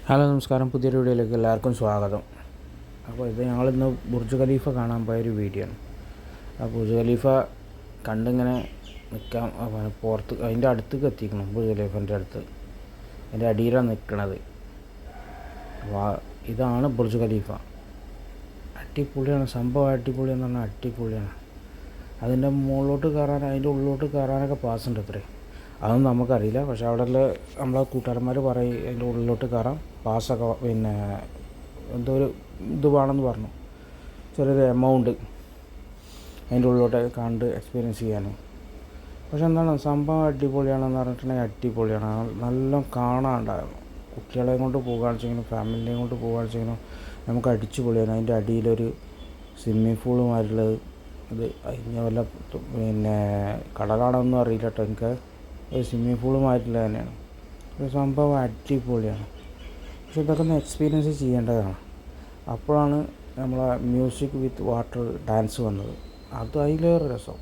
Hello നമസ്കാരം, പുതിയൊരു വീഡിയോയിലേക്ക് എല്ലാവർക്കും സ്വാഗതം. അപ്പോൾ ഇത് ഞങ്ങളിന്ന് ബുർജ് ഖലീഫ കാണാൻ പോയൊരു വീഡിയോ ആണ്. ആ ബുർജ് ഖലീഫ കണ്ടിങ്ങനെ നിൽക്കാൻ പുറത്ത് അതിൻ്റെ അടുത്തേക്ക് എത്തിക്കണം. ബുർജ് ഖലീഫൻ്റെ അടുത്ത് അതിൻ്റെ അടിയിലാണ് നിൽക്കണത്. ഇതാണ് ബുർജ് ഖലീഫ. അടിപൊളിയാണ് സംഭവം. അടിപൊളിയെന്ന് പറഞ്ഞാൽ അടിപൊളിയാണ്. അതിൻ്റെ മുകളിലോട്ട് കയറാൻ, അതിൻ്റെ ഉള്ളിലോട്ട് കയറാനൊക്കെ പാസ്സുണ്ട് അത്രേ. അതൊന്നും നമുക്കറിയില്ല. പക്ഷേ അവിടെയുള്ള നമ്മളെ കൂട്ടുകാരന്മാർ പറയും അതിൻ്റെ ഉള്ളിലോട്ട് കയറാം, പാസ്സൊക്കെ പിന്നെ എന്തോ ഒരു ഇത് വേണമെന്ന് പറഞ്ഞു, ചെറിയൊരു എമൗണ്ട് അതിൻ്റെ ഉള്ളിലോട്ട് കണ്ട് എക്സ്പീരിയൻസ് ചെയ്യാൻ. പക്ഷെ എന്താണ് സംഭവം അടിപൊളിയാണെന്ന് പറഞ്ഞിട്ടുണ്ടെങ്കിൽ അടിപൊളിയാണ്. നല്ല കാണാനുണ്ടായിരുന്നു. കുട്ടികളെയും കൊണ്ട് പോകുകയാണെന്ന് വെച്ചെങ്കിലും ഫാമിലിനെയും കൊണ്ട് പോകുകയാണെന്ന് വെച്ചെങ്കിലും നമുക്ക് അടിച്ചു പൊളിയാണ്. അതിൻ്റെ അടിയിലൊരു സ്വിമ്മിങ് പൂളുമായിട്ടുള്ളത്. ഇത് അതിന് വല്ല പിന്നെ കടലാണെന്നൊന്നും അറിയില്ല കേട്ടോ. എനിക്ക് ഒരു സ്വിമ്മിങ് പൂളുമായിട്ടുള്ള തന്നെയാണ്. ഒരു സംഭവം അടിപൊളിയാണ്. പക്ഷെ ഇതൊക്കെ ഒന്ന് എക്സ്പീരിയൻസ് ചെയ്യേണ്ടതാണ്. അപ്പോഴാണ് നമ്മളെ മ്യൂസിക് വിത്ത് വാട്ടർ ഡാൻസ് വന്നത്. അതിലേറെ രസം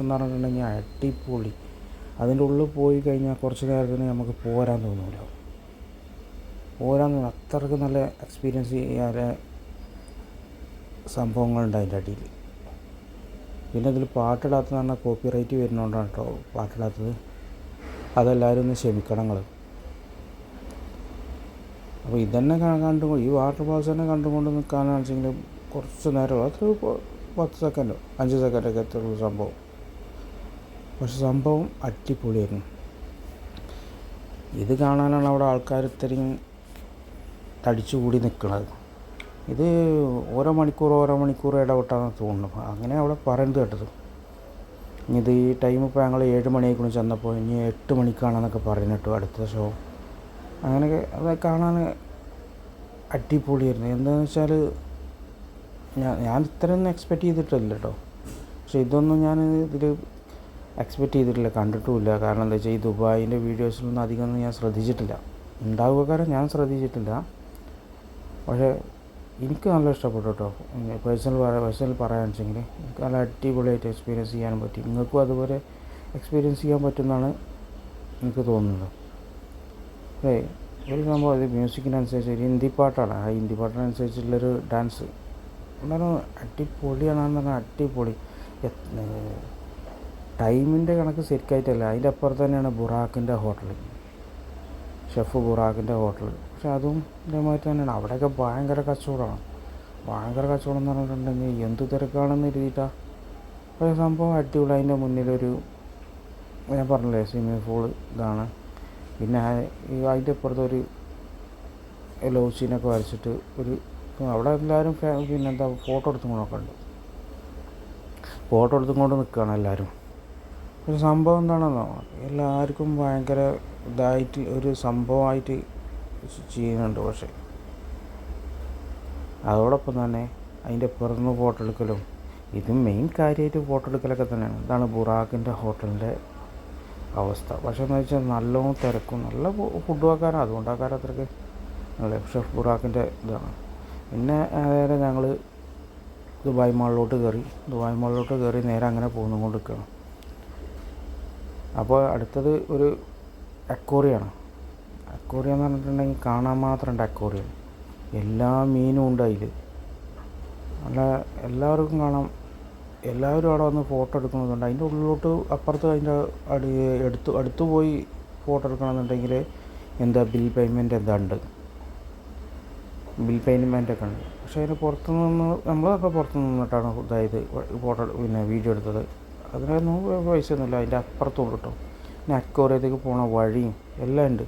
എന്ന് പറഞ്ഞിട്ടുണ്ടെങ്കിൽ അടിപൊളി. അതിൻ്റെ ഉള്ളിൽ പോയി കഴിഞ്ഞാൽ കുറച്ച് നേരത്തിന് നമുക്ക് പോരാൻ തോന്നില്ല. അത്രയ്ക്ക് നല്ല എക്സ്പീരിയൻസ് ചെയ്യാൻ സംഭവങ്ങളുണ്ട് അതിൻ്റെ അടിയിൽ. പിന്നെ ഇതിൽ പാട്ടിടാത്തതെന്ന് പറഞ്ഞാൽ കോപ്പി റൈറ്റ് വരുന്നതുകൊണ്ടാണ് കേട്ടോ പാട്ടിടാത്തത്. അതെല്ലാവരും ഒന്ന് ക്ഷമിക്കണം നിങ്ങൾ. അപ്പോൾ ഇതന്നെ ഈ വാട്ടർ ഫാൾസ് തന്നെ കണ്ടുകൊണ്ട് നിൽക്കാനാണെന്ന് വെച്ചെങ്കിൽ കുറച്ച് നേരം, അത്ര 10 സെക്കൻഡോ 5 സെക്കൻഡൊക്കെ എത്തുള്ളൂ സംഭവം. പക്ഷെ സംഭവം അടിപൊളിയായിരുന്നു. ഇത് കാണാനാണ് അവിടെ ആൾക്കാർ ഇത്രയും തടിച്ചുകൂടി നിൽക്കുന്നത്. ഇത് ഓരോ മണിക്കൂർ ഇടവിട്ടാണ് തോന്നുന്നു, അങ്ങനെ അവിടെ പറയുന്നത് കേട്ടത്. ഇനി ഇത് ഈ ടൈം ഇപ്പോൾ ഞങ്ങൾ 7 മണിയായിക്കൊണ്ട് ചെന്നപ്പോൾ ഇനി 8 മണിക്കാണെന്നൊക്കെ പറയുന്നിട്ടു അടുത്ത ഷോ. അങ്ങനെയൊക്കെ അത് കാണാൻ അടിപൊളിയായിരുന്നു. എന്താണെന്ന് വെച്ചാൽ ഞാൻ ഇത്രയൊന്നും എക്സ്പെക്റ്റ് ചെയ്തിട്ടില്ല കേട്ടോ. പക്ഷേ ഇതൊന്നും ഞാൻ ഇതിൽ എക്സ്പെക്റ്റ് ചെയ്തിട്ടില്ല, കണ്ടിട്ടുമില്ല. കാരണം എന്താ വെച്ചാൽ ഈ ദുബായിൻ്റെ വീഡിയോസിലൊന്നും അധികമൊന്നും ഞാൻ ശ്രദ്ധിച്ചിട്ടില്ല. ഉണ്ടാവുക കാരണം ഞാൻ ശ്രദ്ധിച്ചിട്ടില്ല. പക്ഷേ എനിക്ക് നല്ല ഇഷ്ടപ്പെട്ടു കേട്ടോ. പേഴ്സണൽ പറയാന്ന് വെച്ചെങ്കിൽ എനിക്ക് നല്ല അടിപൊളിയായിട്ട് എക്സ്പീരിയൻസ് ചെയ്യാനും പറ്റി. നിങ്ങൾക്കും അതുപോലെ എക്സ്പീരിയൻസ് ചെയ്യാൻ പറ്റുമെന്നാണ് എനിക്ക് തോന്നുന്നത്. ഒരു സംഭവം ഇത് മ്യൂസിക്കിനനുസരിച്ച് ഒരു ഹിന്ദി പാട്ടാണ്. ആ ഹിന്ദി പാട്ടിനനുസരിച്ചുള്ളൊരു ഡാൻസ് എന്നാലും അടിപൊളിയാണെന്ന് പറഞ്ഞാൽ അടിപൊളി. ടൈമിൻ്റെ കണക്ക് ശരിക്കായിട്ടല്ല. അതിൻ്റെ അപ്പുറത്ത് തന്നെയാണ് ബുറാക്കിൻ്റെ ഹോട്ടൽ, ഷെഫ് ബുറാക്കിൻ്റെ ഹോട്ടൽ. പക്ഷെ അതും ഇതേമാതിരി തന്നെയാണ്. അവിടെയൊക്കെ ഭയങ്കര കച്ചവടം എന്ന് പറഞ്ഞിട്ടുണ്ടെങ്കിൽ എന്ത് തിരക്കാണെന്ന് എഴുതിയിട്ടാണ്. പക്ഷേ സംഭവം അടിപൊളി. അതിൻ്റെ മുന്നിലൊരു ഞാൻ പറഞ്ഞില്ലേ സ്വിമ്മിങ് പൂൾ ഇതാണ്. പിന്നെ അതിൻ്റെ അപ്പുറത്തൊരു ലവ് സീനൊക്കെ വരച്ചിട്ട് അവിടെ എല്ലാവരും പിന്നെ എന്താ ഫോട്ടോ എടുത്തുകൊണ്ട് നിൽക്കുകയാണ് എല്ലാവരും. ഒരു സംഭവം എന്താണെന്നോ, എല്ലാവർക്കും ഭയങ്കര ഇതായിട്ട് ഒരു സംഭവമായിട്ട് ചെയ്യുന്നുണ്ട്. പക്ഷേ അതോടൊപ്പം തന്നെ അതിൻ്റെ പുറത്തുനിന്ന് ഫോട്ടോ എടുക്കലും, ഇത് മെയിൻ കാര്യമായിട്ട് ഫോട്ടോ എടുക്കലൊക്കെ തന്നെയാണ്. ഇതാണ് ബുറാക്കിൻ്റെ ഹോട്ടലിൻ്റെ അവസ്ഥ. പക്ഷേ എന്ന് വെച്ചാൽ നല്ലോണം തിരക്കും, നല്ല ഫുഡ് ആക്കാനാണ്. അതുകൊണ്ടാക്കാറ് അത്രയ്ക്ക് നല്ല ഷെഫ് ബുറാക്കിൻ്റെ ഇതാണ്. പിന്നെ നേരെ ഞങ്ങൾ ദുബായ് മാളിലോട്ട് കയറി നേരെ അങ്ങനെ പോന്നുകൊണ്ടിരിക്കുകയാണ്. അപ്പോൾ അടുത്തത് ഒരു അക്വേറിയമാണ്. അക്വേറിയം എന്ന് പറഞ്ഞിട്ടുണ്ടെങ്കിൽ കാണാൻ മാത്രമുണ്ട് അക്വേറിയം. എല്ലാ മീനും ഉണ്ട് അതിൽ. നല്ല എല്ലാവർക്കും കാണാം. എല്ലാവരും അവിടെ വന്ന് ഫോട്ടോ എടുക്കുന്നതുകൊണ്ട് അതിൻ്റെ ഉള്ളിലോട്ട് അപ്പുറത്ത് അതിൻ്റെ അടുത്ത് പോയി ഫോട്ടോ എടുക്കണമെന്നുണ്ടെങ്കിൽ എന്താ ബിൽ പേയ്മെൻറ്റൊക്കെ ഉണ്ട്. പക്ഷേ അതിന് നമ്മളൊക്കെ പുറത്തു നിന്നിട്ടാണ് അതായത് ഫോട്ടോ പിന്നെ വീഡിയോ എടുത്തത്. അതിനൊന്നും പൈസ ഒന്നുമില്ല. അതിൻ്റെ അപ്പുറത്തോട്ട് കേട്ടോ. പിന്നെ അക്വേറിയത്തേക്ക് പോണ വഴിയും എല്ലാം ഉണ്ട്.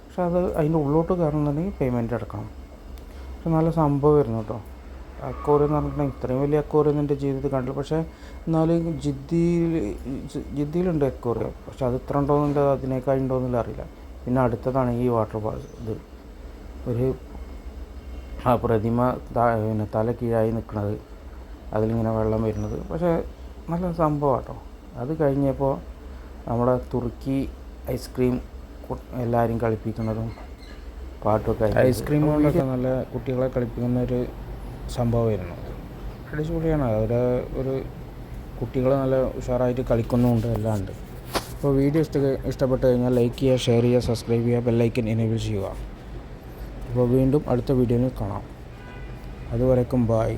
പക്ഷെ അത് അതിൻ്റെ ഉള്ളിലോട്ട് കയറണമെന്നുണ്ടെങ്കിൽ പേയ്മെൻറ്റ് അടക്കണം. പക്ഷെ നല്ല സംഭവമായിരുന്നു കേട്ടോ. അക്വേറിയം എന്ന് പറഞ്ഞിട്ടുണ്ടെങ്കിൽ ഇത്രയും വലിയ അക്വേറിയം എൻ്റെ ജീവിതത്തിൽ കണ്ടില്ല. പക്ഷേ എന്നാലും ജിദ്ദിയിലുണ്ട് അക്വേറിയം. പക്ഷെ അത് ഇത്ര ഉണ്ടോയെന്നില്ല, അതിനേക്കാൾ ഉണ്ടോയെന്നില്ല അറിയില്ല. പിന്നെ അടുത്തതാണ് ഈ വാട്ടർ ഫാൾസ്. ഇത് ഒരു പ്രതിമ പിന്നെ തല കീഴായി നിൽക്കുന്നത്, അതിലിങ്ങനെ വെള്ളം വരുന്നത്. പക്ഷേ നല്ല സംഭവം കേട്ടോ. അത് കഴിഞ്ഞപ്പോൾ നമ്മുടെ തുർക്കി ഐസ്ക്രീം എല്ലാവരും കളിപ്പിക്കുന്നതും പാട്ടൊക്കെ, ഐസ്ക്രീം കൊണ്ടൊക്കെ നല്ല കുട്ടികളെ കളിപ്പിക്കുന്ന ഒരു സംഭവമായിരുന്നു. അടിച്ചുപൊളിയാണ്. അവിടെ ഒരു കുട്ടികൾ നല്ല ഉഷാറായിട്ട് കളിക്കുന്നുമുണ്ട്, എല്ലാം ഉണ്ട്. അപ്പോൾ വീഡിയോ ഇഷ്ടപ്പെട്ട് കഴിഞ്ഞാൽ ലൈക്ക് ചെയ്യുക, ഷെയർ ചെയ്യുക, സബ്സ്ക്രൈബ് ചെയ്യുക, ബെല്ലൈക്കൻ എനേബിൾ ചെയ്യുക. അപ്പോൾ വീണ്ടും അടുത്ത വീഡിയോയിൽ കാണാം. അതുവരേക്കും ബായ്.